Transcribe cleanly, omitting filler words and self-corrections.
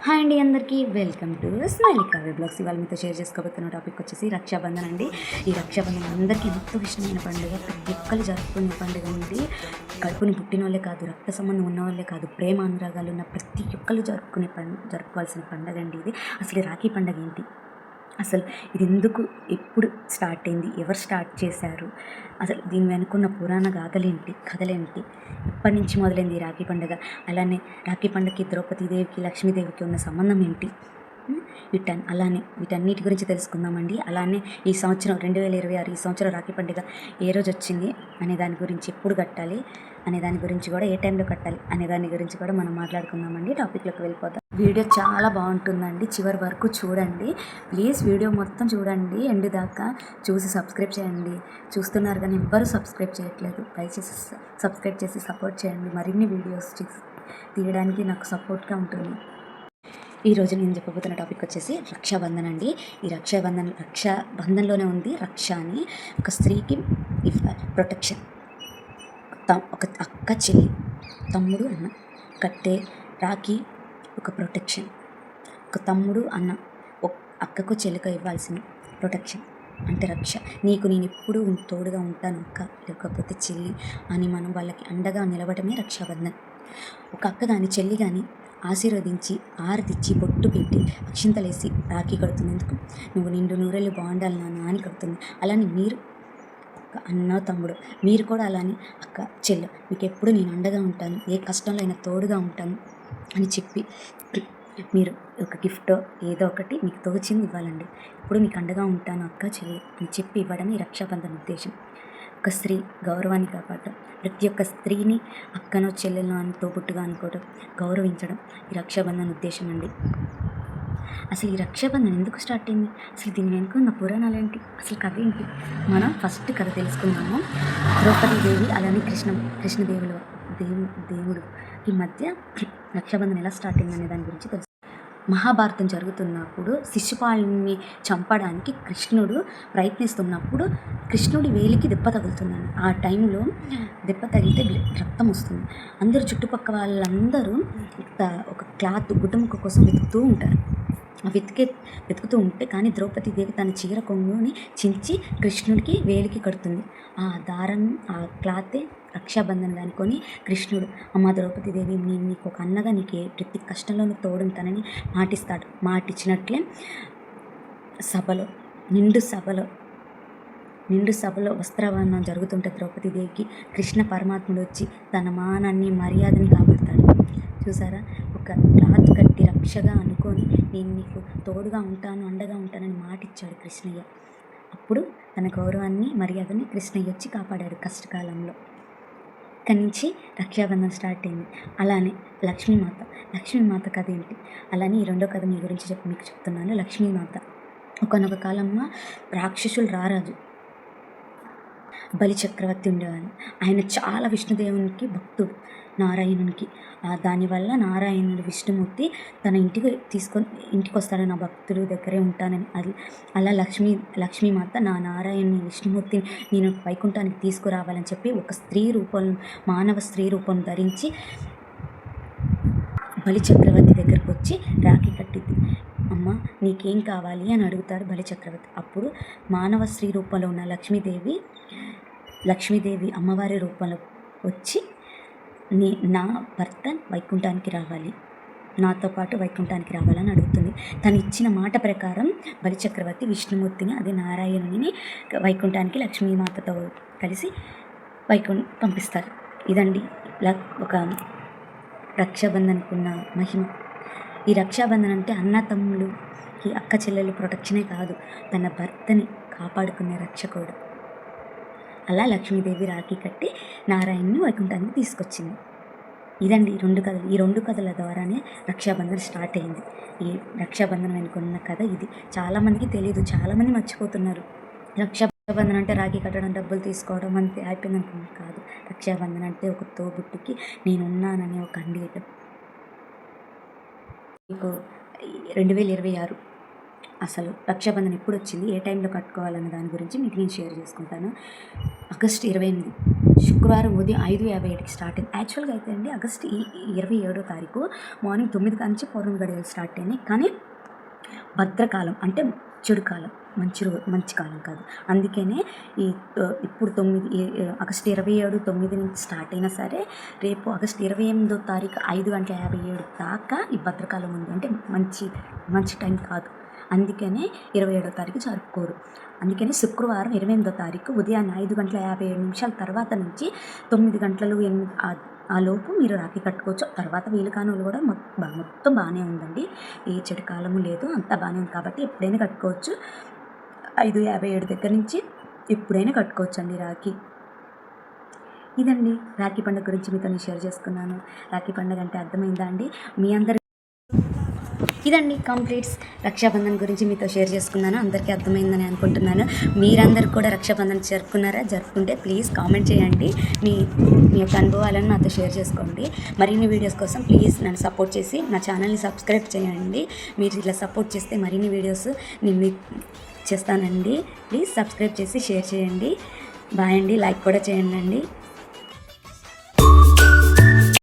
Hi అండి, అందరికీ welcome to smiley Kavya blogs. ఇవాళ మీతో షేర్ చేసుకోబోతున్న టాపిక్ వచ్చేసి రక్షాబంధన్ అండి. ఈ రక్షాబంధన్ అందరికీ ఎంతో ఇష్టమైన పండుగ, ప్రతి ఒక్కరు జరుపుకునే పండుగ ఉంది. కడుపుని పుట్టిన వాళ్ళే కాదు, రక్త సంబంధం ఉన్న వాళ్ళే కాదు, ప్రేమ అనురాగాలు ఉన్న ప్రతి ఒక్కరు జరుపుకోవాల్సిన పండుగ అండి ఇది. అసలు రాఖీ పండుగ ఏంటి, అసలు ఇది ఎందుకు, ఎప్పుడు స్టార్ట్ అయింది, ఎవరు స్టార్ట్ చేశారు, అసలు దీని వెనుకున్న పురాణ కథలేంటి, ఇప్పటి నుంచి మొదలైంది ఈ రాఖీ పండుగ. అలానే రాఖీ పండుగకి ద్రౌపదీదేవికి లక్ష్మీదేవికి ఉన్న సంబంధం ఏంటి, వీటన్నిటి గురించి తెలుసుకుందామండి. అలానే ఈ సంవత్సరం 2026 ఈ సంవత్సరం రాఖీ పండుగ ఏ రోజు వచ్చింది అనే దాని గురించి, ఎప్పుడు కట్టాలి అనే దాని గురించి కూడా, ఏ టైంలో కట్టాలి అనే దాని గురించి కూడా మనం మాట్లాడుకుందామండి. టాపిక్లోకి వెళ్ళిపోతాం. వీడియో చాలా బాగుంటుందండి, చివరి వరకు చూడండి ప్లీజ్. వీడియో మొత్తం చూడండి, ఎండ్ దాకా చూసి సబ్స్క్రైబ్ చేయండి. చూస్తున్నారు కానీ ఎవ్వరూ సబ్స్క్రైబ్ చేయట్లేదు, దయచేసి సబ్స్క్రైబ్ చేసి సపోర్ట్ చేయండి. మరిన్ని వీడియోస్ తీయడానికి నాకు సపోర్ట్గా ఉంటుంది. ఈరోజు నేను చెప్పబోతున్న టాపిక్ వచ్చేసి రక్షాబంధన్ అండి. ఈ రక్షాబంధన్లోనే ఉంది రక్ష అని. ఒక స్త్రీకి ప్రొటెక్షన్, ఒక అక్క చెల్లి తమ్ముడు అన్న కట్టే రాఖీ ఒక ప్రొటెక్షన్. ఒక తమ్ముడు అన్న అక్కకు చెల్లిక ఇవ్వాల్సిన ప్రొటెక్షన్ అంటే రక్ష. నీకు నేను ఎప్పుడూ తోడుగా ఉంటాను అక్క, లేకపోతే చెల్లి అని మనం వాళ్ళకి అండగా నిలవడమే రక్షాబంధన్. ఒక అక్క కానీ చెల్లి కానీ ఆశీర్వదించి ఆరతిచ్చి బొట్టు పెట్టి అక్షింతలేసి రాఖీ కడుతుంది. ఎందుకు, నువ్వు నిండు నూరేళ్ళు బాగుండాలి నాన్న అని కడుతుంది. అలానే మీరు అన్న తమ్ముడు, మీరు కూడా అలానే అక్క చెల్లి, మీకు ఎప్పుడు నేను అండగా ఉంటాను, ఏ కష్టంలో అయినా తోడుగా ఉంటాను అని చెప్పి మీరు ఒక గిఫ్ట్ ఏదో ఒకటి మీకు తోచింది ఇవ్వాలండి. ఇప్పుడు మీకు అండగా ఉంటాను అక్క చెల్లి అని చెప్పి ఇవ్వడమే రక్షాబంధన్ ఉద్దేశం. ఒక స్త్రీ గౌరవాన్ని కాపాడటం, ప్రతి ఒక్క స్త్రీని అక్కనో చెల్లెలను అని తోబుట్టుగా అనుకోవడం, గౌరవించడం ఈ రక్షాబంధన్ ఉద్దేశం అండి. అసలు ఈ రక్షాబంధన్ ఎందుకు స్టార్ట్ అయింది, అసలు దీని వెనుక ఉన్న పురాణాలు ఏంటి, అసలు కథ ఏంటి, మనం ఫస్ట్ కథ తెలుసుకుందాము. ద్రౌపదీదేవి అలానే దేవుడు ఈ మధ్య రక్షాబంధన్ ఎలా స్టార్ట్ అయింది అనే దాని గురించి తెలుసు. మహాభారతం జరుగుతున్నప్పుడు శిశుపాలుని చంపడానికి కృష్ణుడు ప్రయత్నిస్తున్నప్పుడు కృష్ణుడి వేలికి దెబ్బ తగులుతున్నాడు. ఆ టైంలో దెబ్బ తగిలితే రక్తం వస్తుంది. అందరూ చుట్టుపక్కల వాళ్ళందరూ ఒక క్లాత్ గుడ్డముక్క కోసం వెతుకుతూ ఉంటారు. వెతుకుతూ ఉంటే కానీ ద్రౌపదీదేవి తన చీర కొంగుని చించి కృష్ణుడికి వేలికి కడుతుంది. ఆ దారం, ఆ క్లాతే రక్షాబంధన్ అనుకొని కృష్ణుడు, అమ్మ ద్రౌపదీదేవి, నేను నీకు ఒక అన్నగా నీకు ప్రతి కష్టంలోనూ తోడుంటానని మాటిస్తాడు. మాటిచ్చినట్లే నిండు సభలో వస్త్రావరణం జరుగుతుంటే ద్రౌపదీదేవికి కృష్ణ పరమాత్ముడు వచ్చి తన మానాన్ని మర్యాదని కాపాడతాడు. చూసారా, ఒక క్లాత్ కట్టి రక్షగా అనుకొని నేను నీకు తోడుగా ఉంటాను, అండగా ఉంటానని మాటిచ్చాడు కృష్ణయ్య. అప్పుడు తన గౌరవాన్ని మర్యాదని కృష్ణయ్య వచ్చి కాపాడాడు కష్టకాలంలో. ఇక్కడి నుంచి రక్షాబంధన్ స్టార్ట్ అయింది. అలానే లక్ష్మీమాత కథ ఏంటి, అలానే ఈ రెండో కథ మీ గురించి మీకు చెప్తున్నాను. లక్ష్మీమాత ఒకనొక కాలంలో రాక్షసులు రారాజు బలిచక్రవర్తి ఉండేవాడు. ఆయన చాలా విష్ణుదేవునికి భక్తుడు, నారాయణునికి. దానివల్ల నారాయణుడు విష్ణుమూర్తి తన ఇంటికి వస్తాడు, నా భక్తుడు దగ్గరే ఉంటానని. అది అలా లక్ష్మీమాత నా నారాయణుని విష్ణుమూర్తిని నేను వైకుంఠానికి తీసుకురావాలని చెప్పి ఒక మానవ స్త్రీ రూపం ధరించి బలిచక్రవర్తి దగ్గరకు వచ్చి రాఖీ కట్టింది. అమ్మ నీకేం కావాలి అని అడుగుతాడు బలిచక్రవర్తి. అప్పుడు మానవ స్త్రీ రూపంలో ఉన్న లక్ష్మీదేవి అమ్మవారి రూపంలో వచ్చి నా భర్త వైకుంఠానికి రావాలి, నాతో పాటు వైకుంఠానికి రావాలని అడుగుతుంది. తను ఇచ్చిన మాట ప్రకారం బలిచక్రవర్తి విష్ణుమూర్తిని, అదే నారాయణుని వైకుంఠానికి లక్ష్మీమాతతో కలిసి పంపిస్తారు. ఇదండి ఒక రక్షాబంధన్కి ఉన్న మహిమ. ఈ రక్షాబంధన్ అంటే అన్న తమ్ముళ్ళకి, అక్క చెల్లెలు ప్రొటెక్షనే కాదు, తన భర్తని కాపాడుకునే రక్ష కూడా. అలా లక్ష్మీదేవి రాఖీ కట్టి నారాయణ్ని వైకుంఠానికి తీసుకొచ్చింది. ఇదండి ఈ రెండు కథల ద్వారానే రక్షాబంధన్ స్టార్ట్ అయింది. ఈ రక్షాబంధన్ వెనుకున్న కథ ఇది. చాలామందికి తెలియదు, చాలామంది మర్చిపోతున్నారు. రక్షాబంధన్ అంటే రాఖీ కట్టడం, డబ్బులు తీసుకోవడం అంతే అయిపోయింది అనుకున్నాను. కాదు, రక్షాబంధన్ అంటే ఒక తోబుట్టుకి నేనున్నానని ఒక అండేయటం. మీకు 2026 అసలు రక్షాబంధన్ ఎప్పుడు వచ్చింది, ఏ టైంలో కట్టుకోవాలన్న దాని గురించి మీకు నేను షేర్ చేసుకుంటాను. ఆగస్టు 28 శుక్రవారం ఉదయం 5:57కి స్టార్ట్ అయింది. యాక్చువల్గా అయితే అండి ఆగస్టు 27వ తారీఖు మార్నింగ్ 9 కానించి పౌర్ణమి గడియలు స్టార్ట్ అయినాయి. కానీ భద్రకాలం అంటే చెడు కాలం, మంచి కాలం కాదు. అందుకనే ఇప్పుడు ఆగస్టు 27 9 నుంచి స్టార్ట్ అయినా సరే రేపు ఆగస్టు 28వ తారీఖు 5:57 దాకా ఈ భద్రకాలం ఉంది. అంటే మంచి టైం కాదు. అందుకనే 27వ తారీఖు జరుపుకోరు. అందుకని శుక్రవారం 28వ తారీఖు ఉదయాన్నే 5:57 తర్వాత నుంచి 9 గంటలు ఆ లోపు మీరు రాఖీ కట్టుకోవచ్చు. తర్వాత వీలు కాని వాళ్ళు కూడా మొత్తం బాగానే ఉందండి. ఏ చెడు కాలము లేదు, అంతా బాగానే ఉంది. కాబట్టి ఎప్పుడైనా కట్టుకోవచ్చు. 5:57 దగ్గర నుంచి ఎప్పుడైనా కట్టుకోవచ్చు అండి రాఖీ. ఇదండి రాఖీ పండుగ గురించి మీతో నేను షేర్ చేసుకున్నాను. రాఖీ పండుగ అంటే అర్థమైందా అండి? మీ అందరి ఇదండి కంప్లీట్స్ రక్షాబంధన్ గురించి మీతో షేర్ చేసుకున్నాను. అందరికీ అర్థమైందని అనుకుంటున్నాను. మీరందరూ కూడా రక్షాబంధన్ జరుపుకున్నారా? జరుపుకుంటే ప్లీజ్ కామెంట్ చేయండి. మీ యొక్క అనుభవాలను నాతో షేర్ చేసుకోండి. మరిన్ని వీడియోస్ కోసం ప్లీజ్ నన్ను సపోర్ట్ చేసి నా ఛానల్ని సబ్స్క్రైబ్ చేయండి. మీరు ఇలా సపోర్ట్ చేస్తే మరిన్ని వీడియోస్ నేను చేస్తానండి. ప్లీజ్ సబ్స్క్రైబ్ చేసి షేర్ చేయండి. బాయ్ అండి. లైక్ కూడా చేయండి.